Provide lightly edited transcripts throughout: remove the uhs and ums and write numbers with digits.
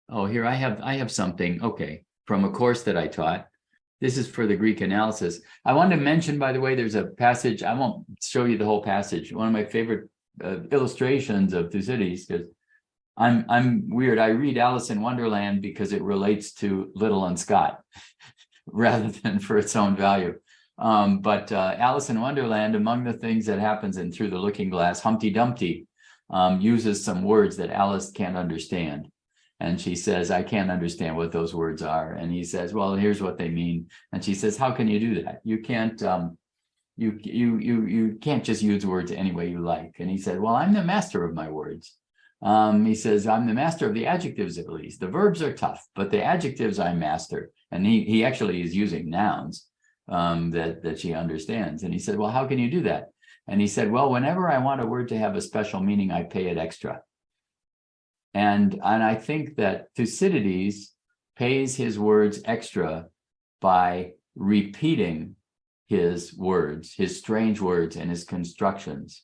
Oh, here I have something. Okay, from a course that I taught. This is for the Greek analysis. I wanted to mention, by the way, there's a passage. I won't show you the whole passage. One of my favorite illustrations of Thucydides, because I'm weird. I read Alice in Wonderland because it relates to Little and Scott rather than for its own value. But Alice in Wonderland, among the things that happens in Through the Looking Glass, Humpty Dumpty uses some words that Alice can't understand. And she says, I can't understand what those words are. And he says, well, here's what they mean. And she says, how can you do that? You can't you can't just use words any way you like. And he said, well, I'm the master of my words. He says, I'm the master of the adjectives, at least. The verbs are tough, but the adjectives I master. And he actually is using nouns that she understands. And he said, well, how can you do that? And he said, well, whenever I want a word to have a special meaning, I pay it extra. And I think that Thucydides pays his words extra by repeating his words, his strange words and his constructions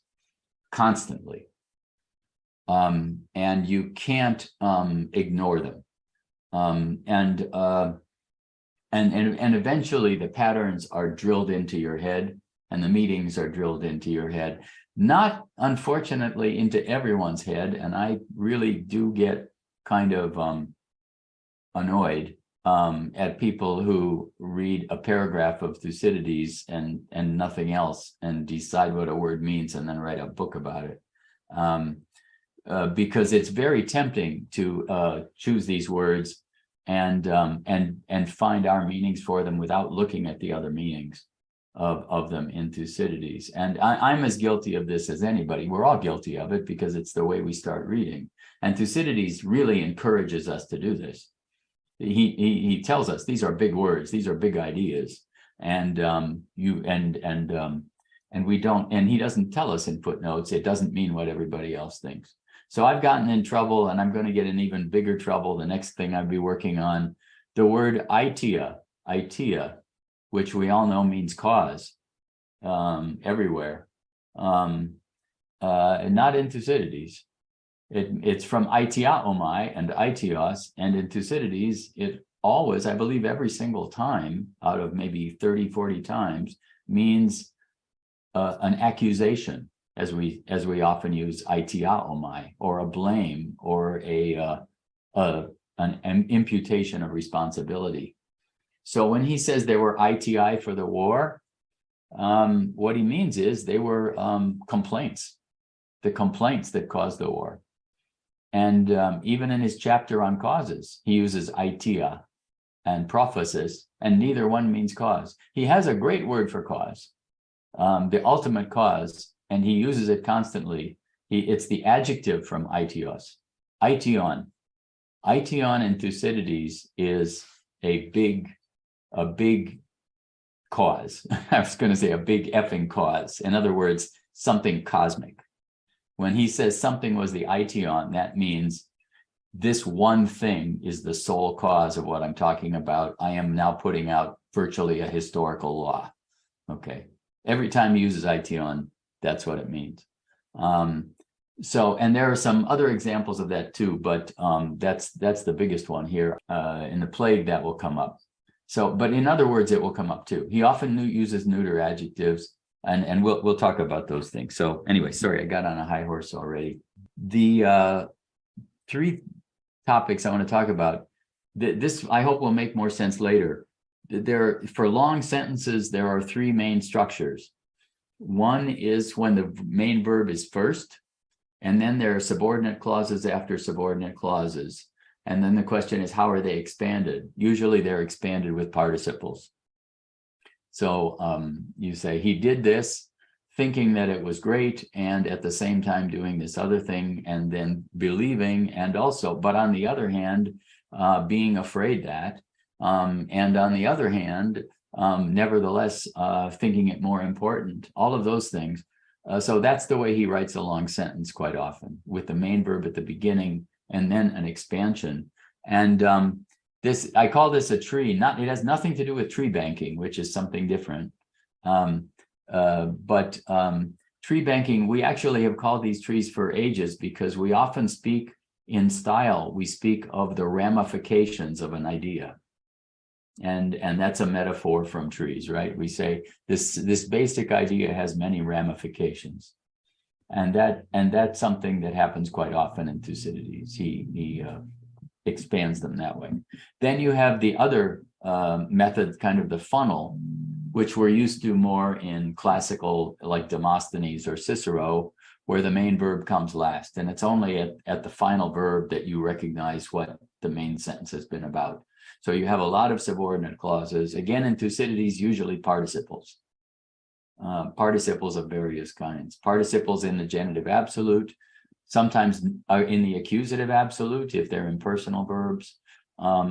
constantly. And you can't ignore them. And eventually the patterns are drilled into your head and the meanings are drilled into your head. Not, unfortunately, into everyone's head, and I really do get kind of annoyed at people who read a paragraph of Thucydides and nothing else and decide what a word means and then write a book about it, because it's very tempting to choose these words and find our meanings for them without looking at the other meanings of them in Thucydides. And I'm as guilty of this as anybody. We're all guilty of it because it's the way we start reading. And Thucydides really encourages us to do this. He tells us these are big words, these are big ideas, and we don't. And he doesn't tell us in footnotes. It doesn't mean what everybody else thinks. So I've gotten in trouble, and I'm going to get in even bigger trouble. The next thing I'd be working on, the word itia, which we all know means cause everywhere, not in Thucydides. It's from itiaomai and itios, and in Thucydides, it always, I believe every single time out of maybe 30, 40 times, means an accusation, as we often use itiaomai, or a blame, or an imputation of responsibility. So when he says there were ITI for the war, what he means is they were complaints, the complaints that caused the war. And even in his chapter on causes, he uses itia and prophesis, and neither one means cause. He has a great word for cause, the ultimate cause, and he uses it constantly. It's the adjective from itios, ition. Ition in Thucydides is a big cause. I was going to say a big effing cause. In other words, something cosmic. When he says something was the ition, that means this one thing is the sole cause of what I'm talking about. I am now putting out virtually a historical law. Okay. Every time he uses ition, that's what it means. So, and there are some other examples of that too, but that's the biggest one here. In the plague, that will come up. So, but in other words, it will come up too. He often uses neuter adjectives, and we'll talk about those things. So anyway, sorry, I got on a high horse already. The three topics I want to talk about, this I hope will make more sense later. For long sentences, there are three main structures. One is when the main verb is first, and then there are subordinate clauses after subordinate clauses. And then the question is, how are they expanded? Usually they're expanded with participles. So you say, he did this thinking that it was great, and at the same time doing this other thing, and then believing, and also, but on the other hand, being afraid that, and on the other hand, nevertheless, thinking it more important, all of those things. So that's the way he writes a long sentence quite often, with the main verb at the beginning and then an expansion. And I call this a tree. It has nothing to do with tree banking, which is something different. But tree banking, we actually have called these trees for ages because we often speak In style, we speak of the ramifications of an idea. And that's a metaphor from trees, right? We say this basic idea has many ramifications. And that's something that happens quite often in Thucydides. He expands them that way. Then you have the other method, kind of the funnel, which we're used to more in classical, like Demosthenes or Cicero, where the main verb comes last. And it's only at the final verb that you recognize what the main sentence has been about. So you have a lot of subordinate clauses. Again, in Thucydides, usually participles. Participles of various kinds. Participles in the genitive absolute, sometimes are in the accusative absolute if they're impersonal verbs.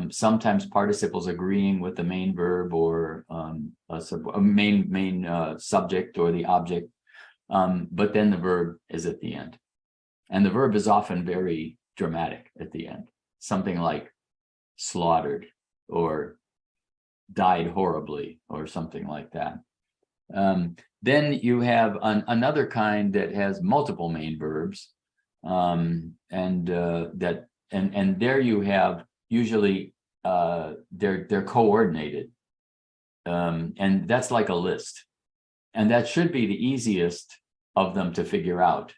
Sometimes participles agreeing with the main verb or a main subject or the object. But then the verb is at the end. And the verb is often very dramatic at the end. Something like slaughtered or died horribly or something like that. Then you have another kind that has multiple main verbs. And there you have usually they're coordinated. And that's like a list. And that should be the easiest of them to figure out.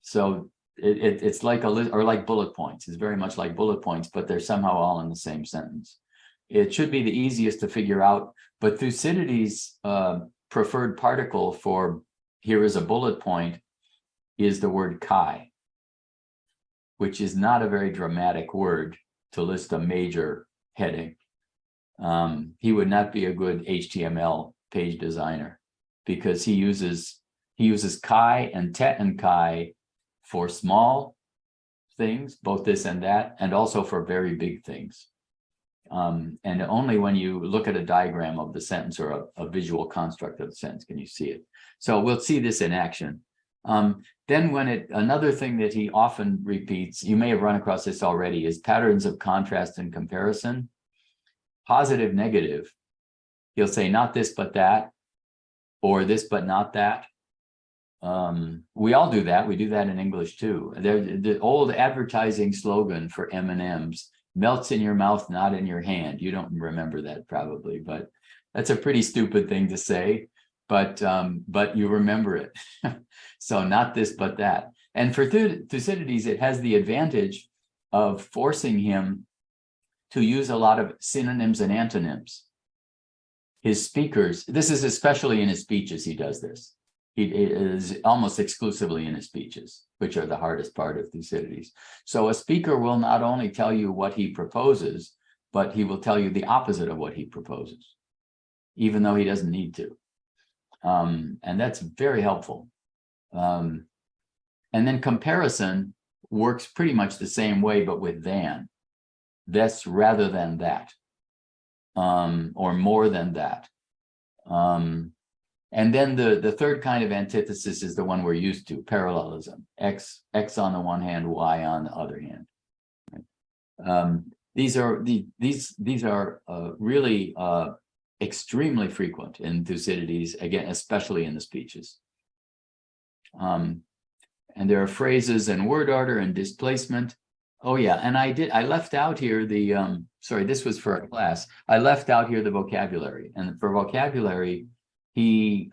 So it's like a list, or like bullet points. It's very much like bullet points, but they're somehow all in the same sentence. It should be the easiest to figure out, but Thucydides' preferred particle for here is a bullet point is the word kai, which is not a very dramatic word to list a major heading. He would not be a good HTML page designer because he uses kai and tet and kai for small things, both this and that, and also for very big things. And only when you look at a diagram of the sentence or a visual construct of the sentence can you see it. So we'll see this in action. Then another thing that he often repeats, you may have run across this already, is patterns of contrast and comparison. Positive, negative. He'll say not this, but that, or this, but not that. We all do that. We do that in English too. The old advertising slogan for M&Ms, melts in your mouth, not in your hand. You don't remember that probably, but that's a pretty stupid thing to say, but you remember it. So not this, but that. And for Thucydides, it has the advantage of forcing him to use a lot of synonyms and antonyms. His speakers, this is especially in his speeches, he does this. It is almost exclusively in his speeches, which are the hardest part of Thucydides. So a speaker will not only tell you what he proposes, but he will tell you the opposite of what he proposes, even though he doesn't need to. And that's very helpful. And then comparison works pretty much the same way, but with than. This rather than that, or more than that. And then the third kind of antithesis is the one we're used to, parallelism. X on the one hand, Y on the other hand. These are really extremely frequent in Thucydides, again, especially in the speeches. And there are phrases and word order and displacement. Oh yeah, and I left out here the sorry, this was for a class. I left out here the vocabulary, and for vocabulary, he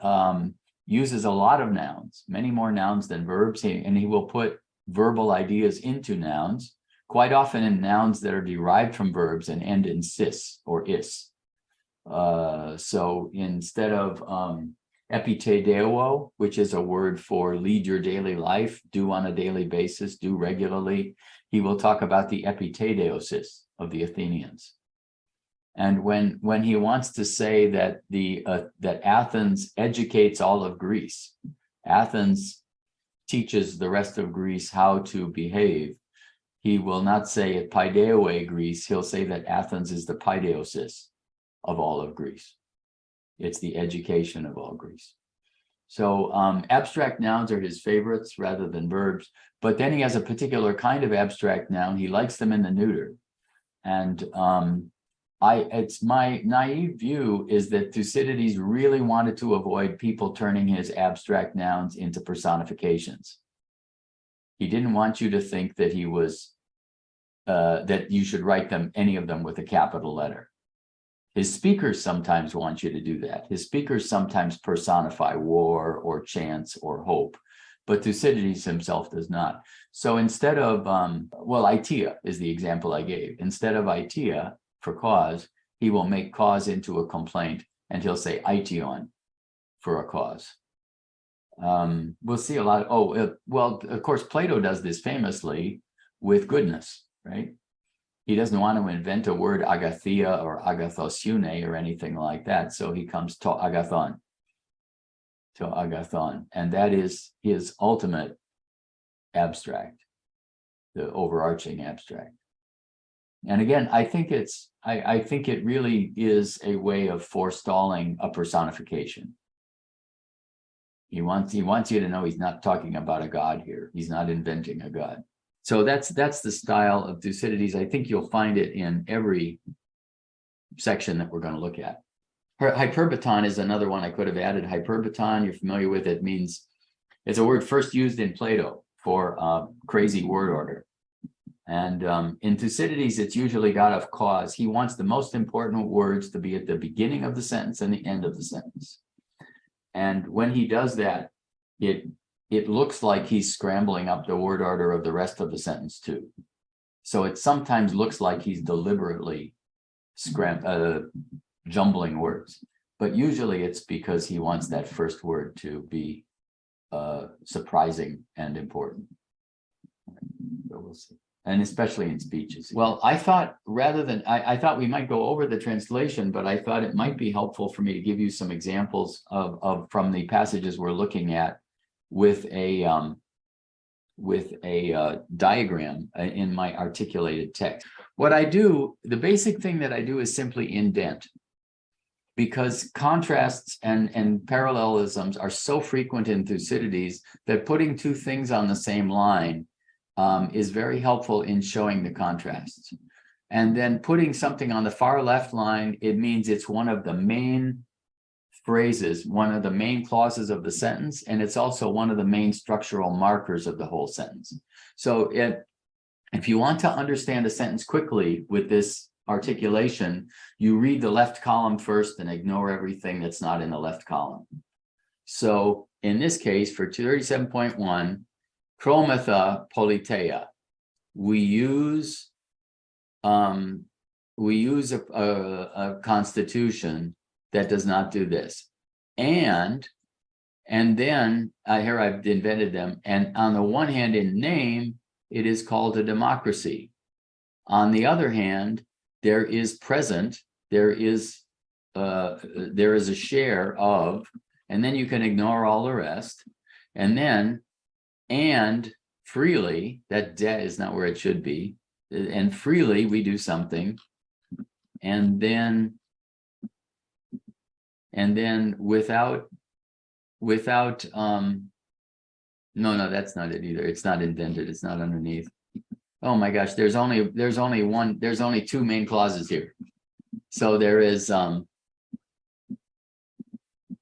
uses a lot of nouns, many more nouns than verbs, and he will put verbal ideas into nouns, quite often in nouns that are derived from verbs and end in sis or is. So instead of epitedeo, which is a word for lead your daily life, do on a daily basis, do regularly, he will talk about the epitedeosis of the Athenians. And when he wants to say that that Athens educates all of Greece, Athens teaches the rest of Greece how to behave, he will not say paideoe Greece, he'll say that Athens is the paideosis of all of Greece. It's the education of all Greece. So abstract nouns are his favorites rather than verbs, but then he has a particular kind of abstract noun. He likes them in the neuter. And it's my naive view is that Thucydides really wanted to avoid people turning his abstract nouns into personifications. He didn't want you to think that he was that you should write them, any of them, with a capital letter. His speakers sometimes want you to do that. His speakers sometimes personify war or chance or hope, but Thucydides himself does not. So instead of, well, itia is the example I gave. Instead of itia for cause, he will make cause into a complaint, and he'll say ition for a cause. We'll see a lot of, well, of course, Plato does this famously with goodness, right? He doesn't want to invent a word agathia or agathosune or anything like that. So he comes to agathon, and that is his ultimate abstract, the overarching abstract. And again, I think I think it really is a way of forestalling a personification. He wants you to know he's not talking about a god here. He's not inventing a god. So that's the style of Thucydides. I think you'll find it in every section that we're going to look at. Hyperbaton is another one I could have added. Hyperbaton, you're familiar with it, means it's a word first used in Plato for crazy word order. And in Thucydides, it's usually got a cause. He wants the most important words to be at the beginning of the sentence and the end of the sentence. And when he does that, it looks like he's scrambling up the word order of the rest of the sentence too. So it sometimes looks like he's deliberately jumbling words, but usually it's because he wants that first word to be surprising and important. So we'll see. And especially in speeches. Well, I thought rather than, I thought we might go over the translation, but I thought it might be helpful for me to give you some examples of from the passages we're looking at with a diagram in my articulated text. What I do, the basic thing that I do is simply indent, because contrasts and parallelisms are so frequent in Thucydides that putting two things on the same line is very helpful in showing the contrasts. And then putting something on the far left line, it means it's one of the main phrases, one of the main clauses of the sentence, and it's also one of the main structural markers of the whole sentence. So if you want to understand a sentence quickly with this articulation, you read the left column first and ignore everything that's not in the left column. So in this case, for 37.1, chromatha politeia, we use a constitution that does not do this. And then here I've invented them. And on the one hand, in name, it is called a democracy. On the other hand, there is present, there is a share of, and then you can ignore all the rest. And then, and freely, that de is not where it should be. And freely we do something. And then without no, that's not it either. It's not indented, it's not underneath. Oh my gosh, there's only two main clauses here. So there is shall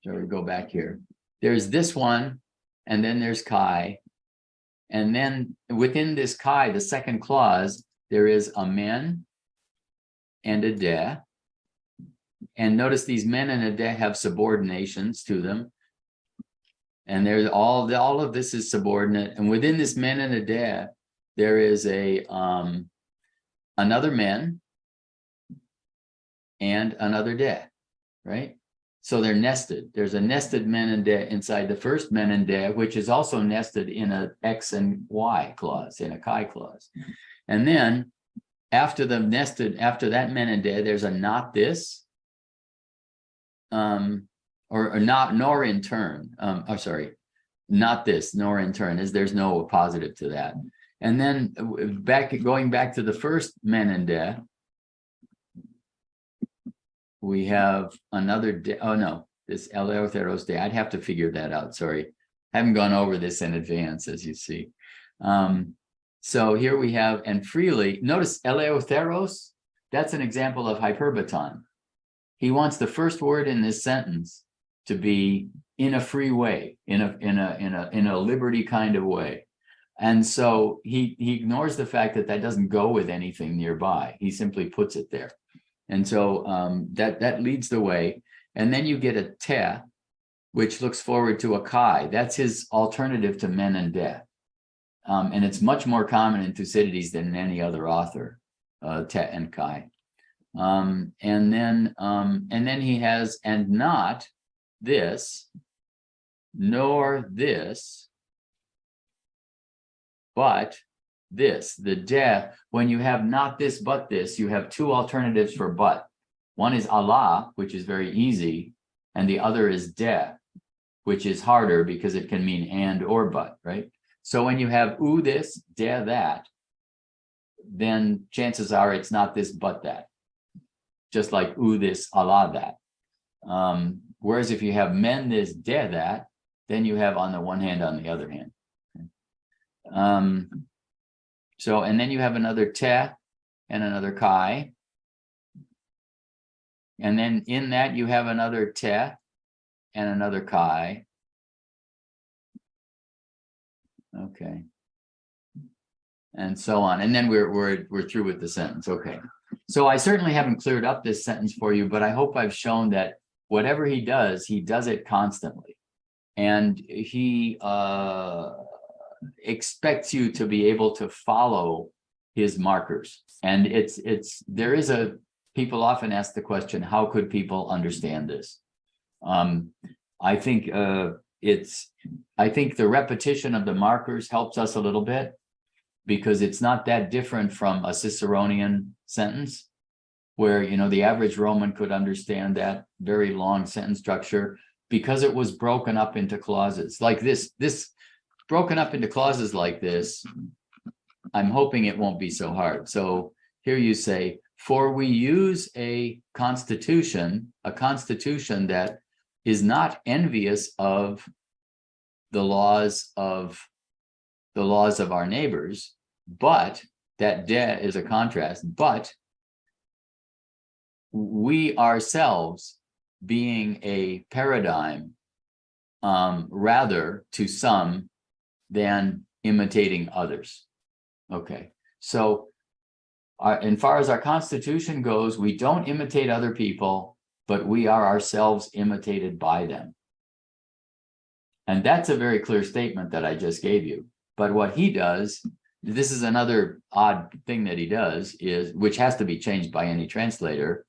we go back here? There's this one, and then there's chi. And then within this chi, the second clause, there is a men and a de. And notice these men and a de have subordinations to them. And there's all of this is subordinate. And within this men and a de, there is another men and another de, right? So they're nested. There's a nested men and de inside the first men and de, which is also nested in a X and Y clause, in a chi clause. And then after that men and de, there's a not this, or not, nor in turn. Not this, nor in turn, there's no positive to that. And then going back to the first men and de, we have another de. Oh no, this eleotheros de. I'd have to figure that out. Sorry, I haven't gone over this in advance, as you see. So here we have, and freely. Notice eleotheros. That's an example of hyperbaton. He wants the first word in this sentence to be in a free way, in a liberty kind of way. And so he ignores the fact that that doesn't go with anything nearby. He simply puts it there. And so that leads the way. And then you get a te, which looks forward to a kai. That's his alternative to men and de. And it's much more common in Thucydides than in any other author, te and kai. And then he has, and not this, nor this, but this, the de. When you have not this, but this, you have two alternatives for but. One is Allah, which is very easy, and the other is de, which is harder because it can mean and or but, right? So when you have u this, de that, then chances are it's not this, but that. Just like u this, Allah that. Whereas if you have men this, de that, then you have on the one hand, on the other hand. So, and then you have another te and another kai. And then in that you have another te and another kai. Okay. And so on. And then we're through with the sentence. Okay. So I certainly haven't cleared up this sentence for you, but I hope I've shown that whatever he does it constantly. And he expects you to be able to follow his markers. And people often ask the question, how could people understand this? I think the repetition of the markers helps us a little bit, because it's not that different from a Ciceronian sentence, where, you know, the average Roman could understand that very long sentence structure because it was broken up into clauses like this. Broken up into clauses like this, I'm hoping it won't be so hard. So here you say, for we use a constitution that is not envious of the laws of our neighbors, but that de is a contrast, but we ourselves being a paradigm, rather to some than imitating others. Okay, so as far as our constitution goes, we don't imitate other people, but we are ourselves imitated by them. And that's a very clear statement that I just gave you. But what he does, this is another odd thing that he does, is, which has to be changed by any translator.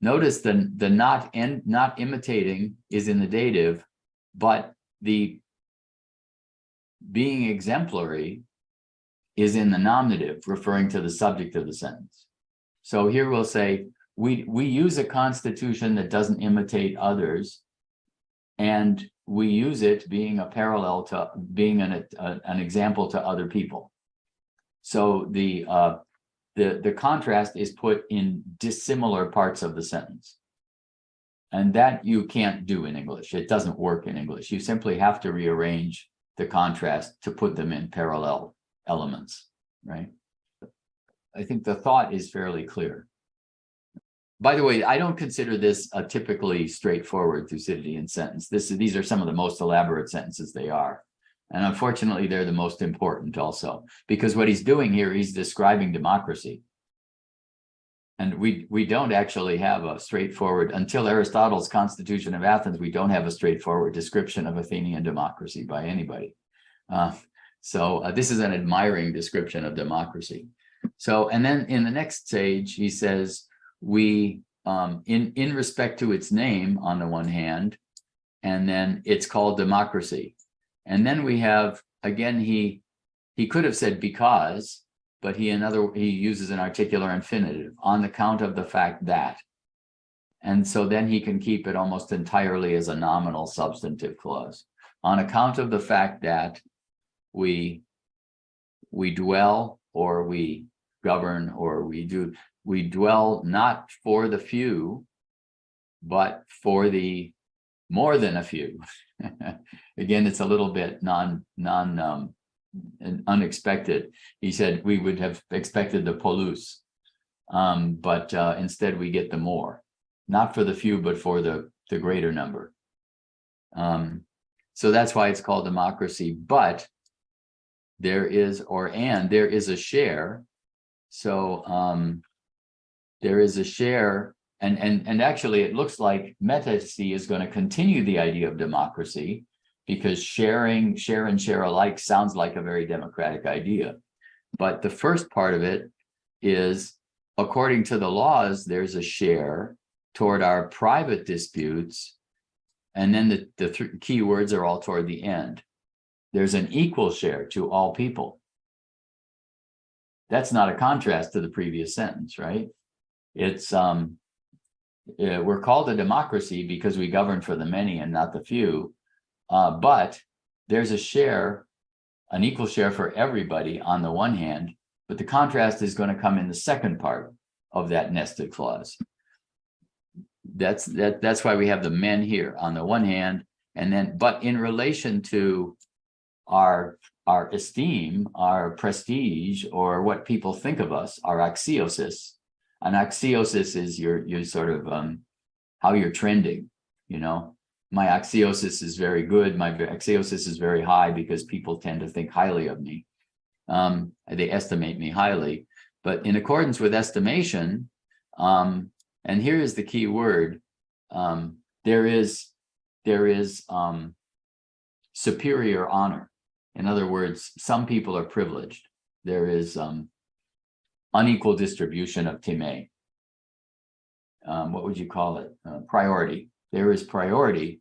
Notice the not imitating is in the dative, but the being exemplary is in the nominative, referring to the subject of the sentence. So here we'll say, we use a constitution that doesn't imitate others, and we use it being a parallel to being an example to other people. So the contrast is put in dissimilar parts of the sentence. And that you can't do in English. It doesn't work in English. You simply have to rearrange the contrast to put them in parallel elements, right? I think the thought is fairly clear. By the way, I don't consider this a typically straightforward Thucydidean sentence. These are some of the most elaborate sentences they are. And unfortunately, they're the most important also, because what he's doing here, he's describing democracy. And we don't actually have a straightforward, until Aristotle's Constitution of Athens, we don't have a straightforward description of Athenian democracy by anybody. So this is an admiring description of democracy. So, and then in the next stage, he says, we, in respect to its name on the one hand, and then it's called democracy. And then we have, again, he could have said because, but he uses an articular infinitive, on account of the fact that. And so then he can keep it almost entirely as a nominal substantive clause. On account of the fact that we dwell, or we govern, or we dwell not for the few, but for the more than a few. Again, it's a little bit unexpected. He said we would have expected the polus, but instead we get the more, not for the few, but for the greater number. So that's why it's called democracy. But there is, and there is a share. So there is a share, and actually it looks like metacy is going to continue the idea of democracy, because share and share alike sounds like a very democratic idea. But the first part of it is, according to the laws, there's a share toward our private disputes. And then the key words are all toward the end. There's an equal share to all people. That's not a contrast to the previous sentence, right? It's we're called a democracy because we govern for the many and not the few. But there's a share, an equal share for everybody on the one hand, but the contrast is going to come in the second part of that nested clause. That's why we have the men here on the one hand, and then, but in relation to our esteem, our prestige, or what people think of us, our axiosis. An axiosis is your sort of how you're trending, you know. My axiosis is very good. My axiosis is very high because people tend to think highly of me. They estimate me highly. But in accordance with estimation, and here is the key word, there is superior honor. In other words, some people are privileged. There is unequal distribution of time. What would you call it? Priority. There is priority.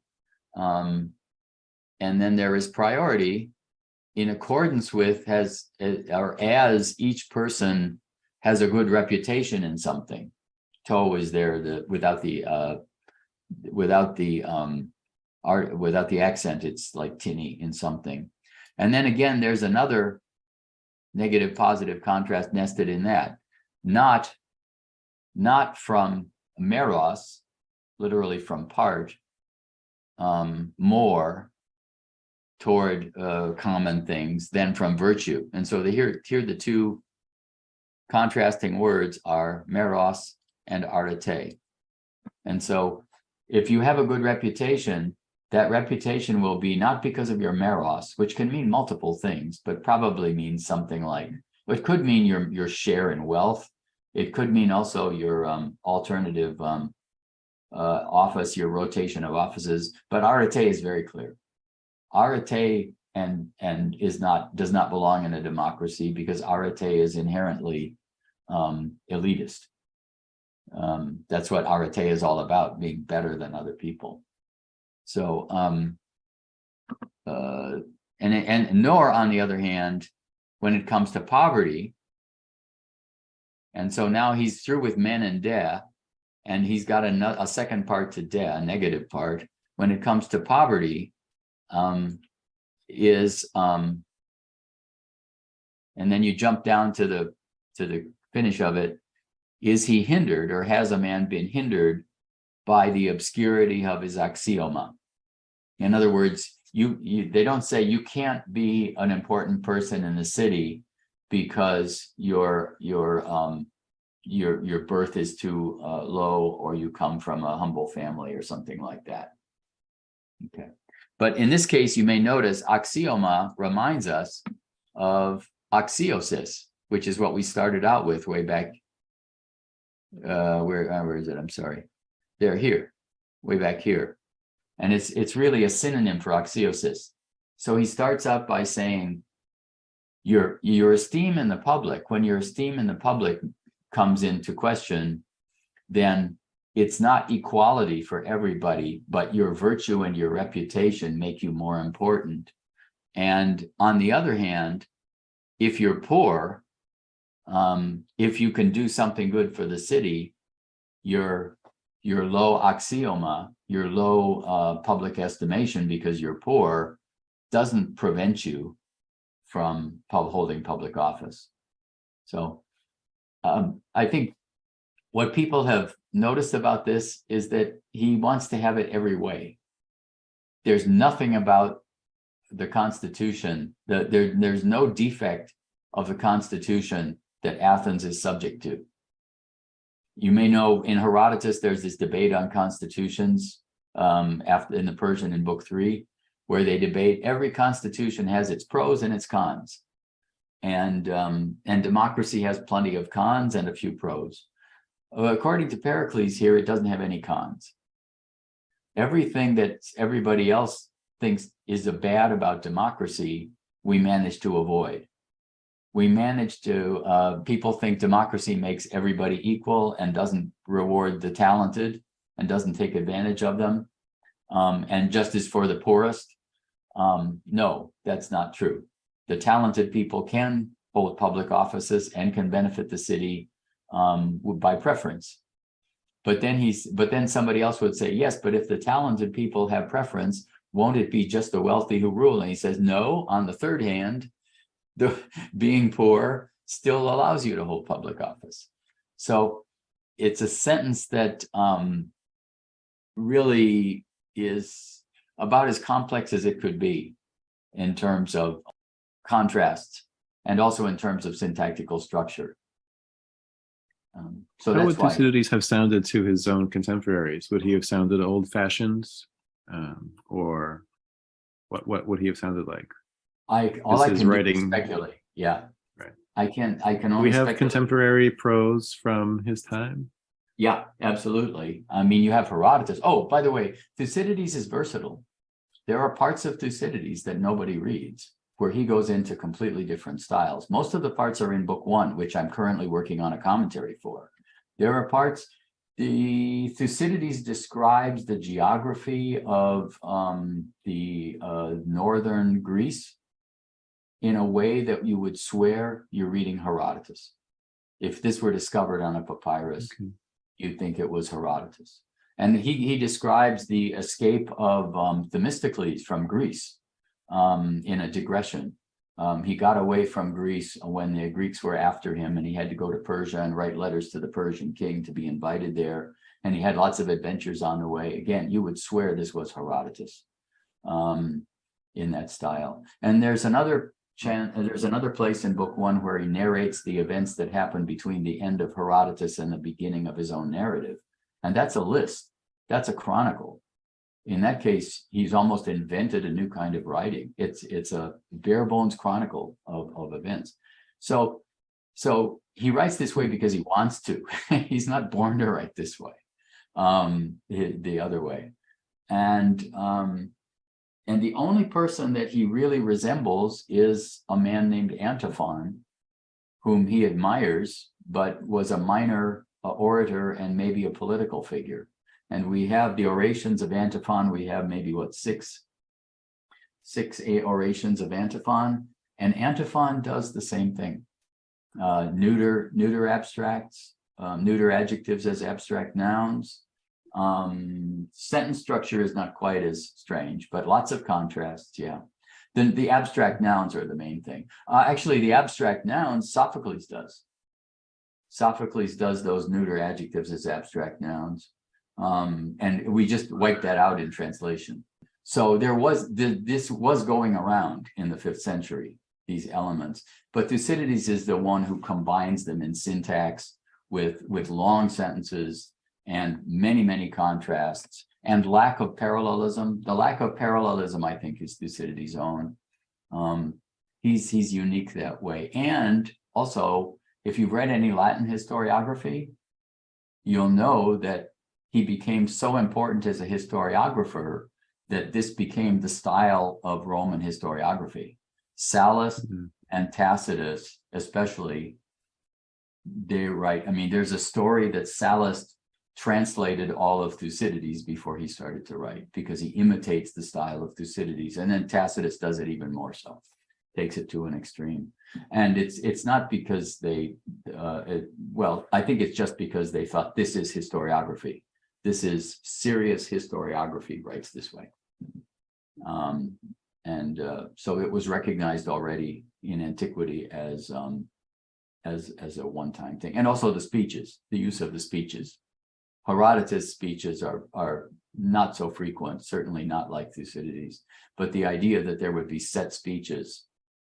And then there is priority in accordance with, as each person has a good reputation in something. Toe is there, without the accent, it's like tinny in something. And then again, there's another negative positive contrast nested in that. Not from meros, literally from part, more toward common things than from virtue. And so here the two contrasting words are meros and arete. And so if you have a good reputation, that reputation will be not because of your meros, which can mean multiple things, but probably means something like, it could mean your share in wealth. It could mean also your alternative office, your rotation of offices. But arete is very clear. Arete does not belong in a democracy, because arete is inherently elitist. That's what arete is all about, being better than other people. So, and nor, on the other hand, when it comes to poverty. And so now he's through with men and de, and he's got a second part to de, a negative part. When it comes to poverty, and then you jump down to the finish of it. Is he hindered, or has a man been hindered by the obscurity of his axioma? In other words, they don't say you can't be an important person in the city because your birth is too low, or you come from a humble family or something like that. Okay, but in this case, you may notice axioma reminds us of axiosis, which is what we started out with way back. Where is it? I'm sorry. They're here, way back here. And it's really a synonym for axiosis. So he starts out by saying your esteem in the public, when your esteem in the public comes into question, then it's not equality for everybody, but your virtue and your reputation make you more important. And on the other hand, if you're poor, if you can do something good for the city, your low axioma, your low public estimation because you're poor, doesn't prevent you from holding public office. So I think what people have noticed about this is that he wants to have it every way. There's nothing about the Constitution, there's no defect of the Constitution that Athens is subject to. You may know in Herodotus, there's this debate on constitutions in the Persian in book 3, where they debate every constitution has its pros and its cons. and democracy has plenty of cons and a few pros. According to Pericles here, it doesn't have any cons. Everything that everybody else thinks is bad about democracy, we manage to avoid. We manage to, people think democracy makes everybody equal and doesn't reward the talented and doesn't take advantage of them, and justice for the poorest. No, that's not true. The talented people can hold public offices and can benefit the city by preference. But then somebody else would say, yes, but if the talented people have preference, won't it be just the wealthy who rule? And he says, no, on the third hand, being poor still allows you to hold public office. So it's a sentence that really is about as complex as it could be in terms of contrasts and also in terms of syntactical structure. So how would Thucydides have sounded to his own contemporaries? Would he have sounded old-fashioned, or what would he have sounded like? All I can do is speculate. Yeah, right. I can only. We have speculate. Contemporary prose from his time. Yeah, absolutely. I mean, you have Herodotus. Oh, by the way, Thucydides is versatile. There are parts of Thucydides that nobody reads, where he goes into completely different styles. Most of the parts are in book 1, which I'm currently working on a commentary for. There are parts, the Thucydides describes the geography of northern Greece in a way that you would swear you're reading Herodotus. If this were discovered on a papyrus, you'd think it was Herodotus. And he describes the escape of Themistocles from Greece in a digression. He got away from Greece when the Greeks were after him, and he had to go to Persia and write letters to the Persian king to be invited there. And he had lots of adventures on the way. Again, you would swear this was Herodotus in that style. And there's another place in book 1 where he narrates the events that happened between the end of Herodotus and the beginning of his own narrative. And that's a list. That's a chronicle. In that case, he's almost invented a new kind of writing. It's a bare bones chronicle of events. So he writes this way because he wants to. He's not born to write this way, the other way. And the only person that he really resembles is a man named Antiphon, whom he admires, but was a minor orator and maybe a political figure. And we have the orations of Antiphon. We have maybe six orations of Antiphon, and Antiphon does the same thing. Neuter abstracts, neuter adjectives as abstract nouns. Sentence structure is not quite as strange, but lots of contrasts. Yeah. Then the abstract nouns are the main thing. Actually, the abstract nouns, Sophocles does. Sophocles does those neuter adjectives as abstract nouns. And we just wiped that out in translation. So this was going around in the 5th century, these elements, but Thucydides is the one who combines them in syntax with long sentences and many contrasts and lack of parallelism. The lack of parallelism, I think, is Thucydides' own. He's unique that way. And also, if you've read any Latin historiography, you'll know that he became so important as a historiographer that this became the style of Roman historiography. Sallust and Tacitus, especially, they write, I mean, there's a story that Sallust translated all of Thucydides before he started to write, because he imitates the style of Thucydides. And then Tacitus does it even more so, takes it to an extreme. And it's not because they, well, I think it's just because they thought this is historiography. This is serious historiography, writes this way. So it was recognized already in antiquity as a one-time thing. And also the speeches, the use of the speeches. Herodotus' speeches are not so frequent, certainly not like Thucydides, but the idea that there would be set speeches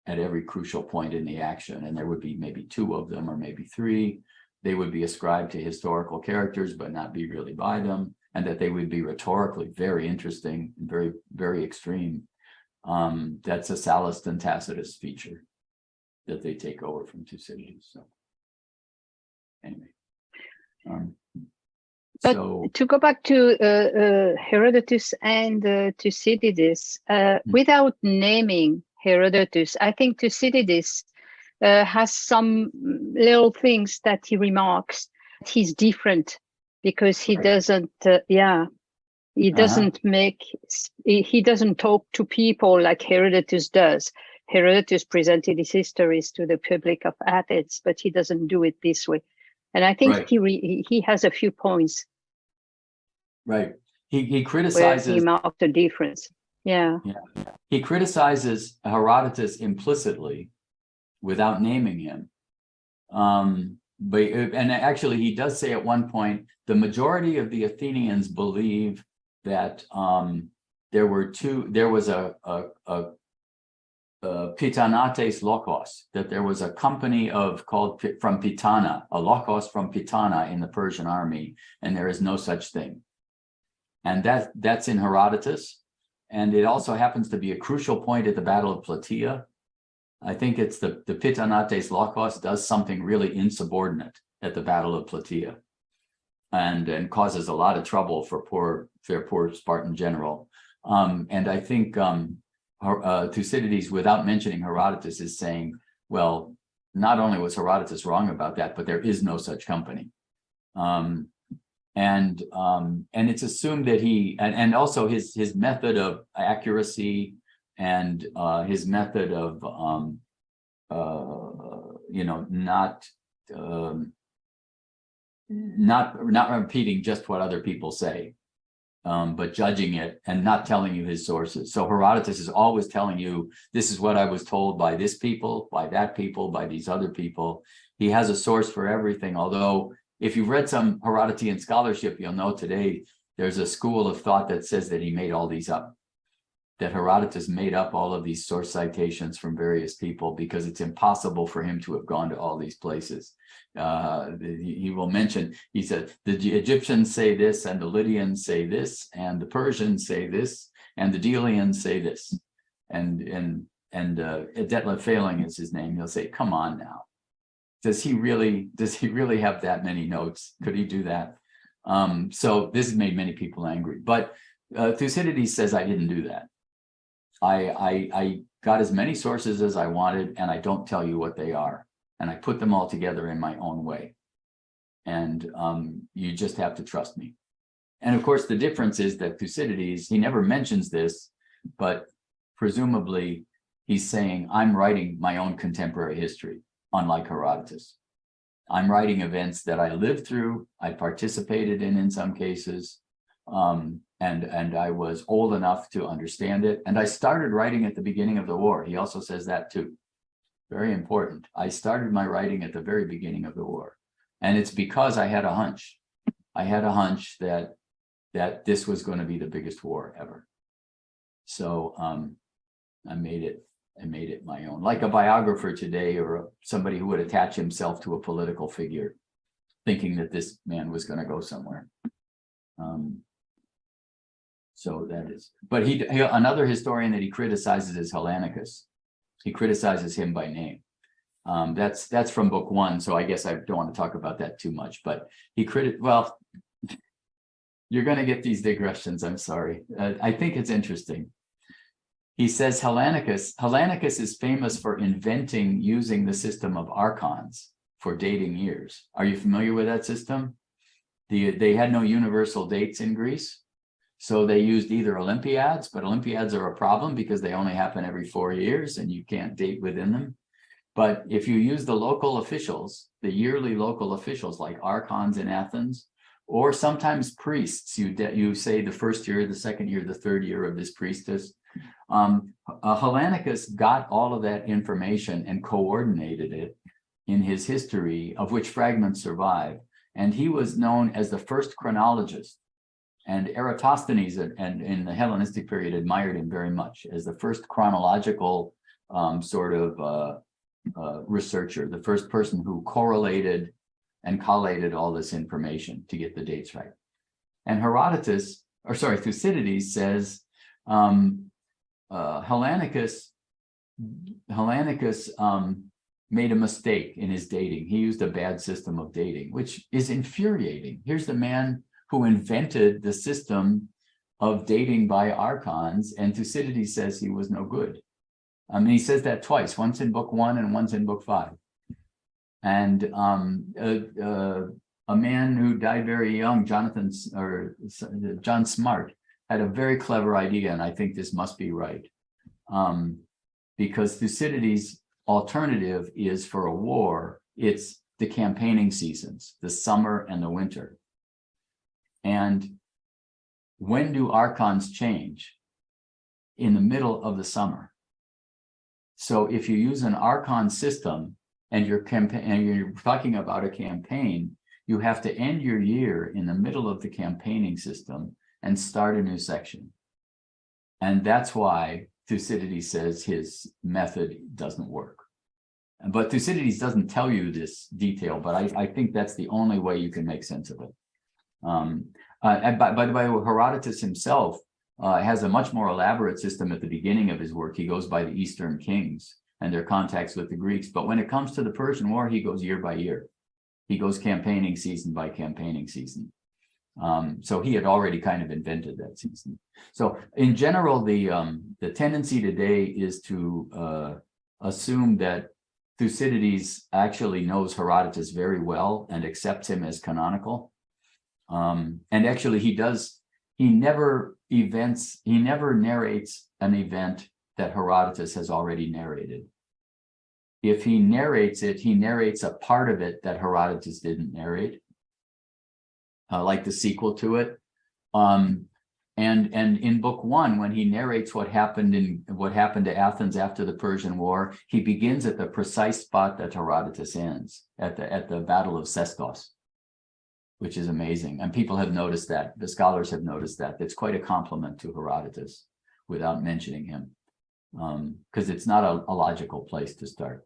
at every crucial point in the action, and there would be maybe 2 of them or maybe 3. They would be ascribed to historical characters, but not be really by them, and that they would be rhetorically very interesting and very, very extreme. That's a Sallust and Tacitus feature. that they take over from Thucydides. So anyway, But so to go back to Herodotus and Thucydides, without naming Herodotus, I think Thucydides has some little things that he remarks. He's different because he doesn't, he doesn't he doesn't talk to people like Herodotus does. Herodotus presented his histories to the public of Athens, but he doesn't do it this way. And I think he has a few points. Right. He Where criticizes. he marked the difference. Yeah. He criticizes Herodotus implicitly without naming him. And actually, he does say at one point, the majority of the Athenians believe that there was a Pitanates Lokos, that there was a company from Pitana, a Lokos from Pitana in the Persian army, and there is no such thing. And that's in Herodotus. And it also happens to be a crucial point at the Battle of Plataea. I think it's the Pitanates Lokos does something really insubordinate at the Battle of Plataea, and causes a lot of trouble for their poor Spartan general. And I think Thucydides, without mentioning Herodotus, is saying, well, not only was Herodotus wrong about that, but there is no such company. And it's assumed that and also his method of accuracy and his method of not repeating just what other people say, but judging it and not telling you his sources. So Herodotus is always telling you, this is what I was told by this people, by that people, by these other people. He has a source for everything. Although if you've read some Herodotean scholarship, you'll know today there's a school of thought that says that he made all these up, that Herodotus made up all of these source citations from various people because it's impossible for him to have gone to all these places. He will mention, he said, the Egyptians say this, and the Lydians say this, and the Persians say this, and the Delians say this. And Detlef Failing is his name. He'll say, come on now. Does he really have that many notes? Could he do that? So this has made many people angry. But Thucydides says, I didn't do that. I got as many sources as I wanted, and I don't tell you what they are. And I put them all together in my own way. And you just have to trust me. And of course, the difference is that Thucydides, he never mentions this, but presumably he's saying, I'm writing my own contemporary history, unlike Herodotus. I'm writing events that I lived through, I participated in some cases, and I was old enough to understand it. And I started writing at the beginning of the war. He also says that too. Very important. I started my writing at the very beginning of the war. And it's because I had a hunch. I had a hunch that this was going to be the biggest war ever. So I made it my own. Like a biographer today, or somebody who would attach himself to a political figure, thinking that this man was going to go somewhere. So that is, but he another historian that he criticizes is Hellanicus. He criticizes him by name. That's from book 1, so I guess I don't want to talk about that too much. But well, you're going to get these digressions. I'm sorry. I think it's interesting. He says Hellanicus is famous for inventing using the system of archons for dating years. Are you familiar with that system? They had no universal dates in Greece. So they used either Olympiads, but Olympiads are a problem because they only happen every 4 years and you can't date within them. But if you use the local officials, the yearly local officials like archons in Athens, or sometimes priests, you say the first year, the second year, the third year of this priestess. Hellanicus got all of that information and coordinated it in his history, of which fragments survive. And he was known as the first chronologist. And Eratosthenes, and in the Hellenistic period, admired him very much as the first chronological researcher, the first person who correlated and collated all this information to get the dates right. And Thucydides says Hellanicus made a mistake in his dating. He used a bad system of dating, which is infuriating. Here's the man who invented the system of dating by archons, and Thucydides says he was no good. I mean, he says that twice, once in book 1 and once in book 5. And a man who died very young, John Smart, had a very clever idea, and I think this must be right. Because Thucydides' alternative is for a war, it's the campaigning seasons, the summer and the winter. And when do archons change? In the middle of the summer. So if you use an archon system and you're talking about a campaign, you have to end your year in the middle of the campaigning system and start a new section. And that's why Thucydides says his method doesn't work. But Thucydides doesn't tell you this detail, but I think that's the only way you can make sense of it. And by the way, Herodotus himself has a much more elaborate system at the beginning of his work. He goes by the Eastern kings and their contacts with the Greeks. But when it comes to the Persian War, he goes year by year. He goes campaigning season by campaigning season. So he had already kind of invented that season. So in general, the tendency today is to assume that Thucydides actually knows Herodotus very well and accepts him as canonical. And actually he never narrates an event that Herodotus has already narrated. If he narrates it, he narrates a part of it that Herodotus didn't narrate, like the sequel to it. And in book 1, when he narrates what happened to Athens after the Persian War, he begins at the precise spot that Herodotus ends, at the Battle of Sestos, which is amazing. And people have noticed that. The scholars have noticed that. It's quite a compliment to Herodotus without mentioning him, because it's not a logical place to start.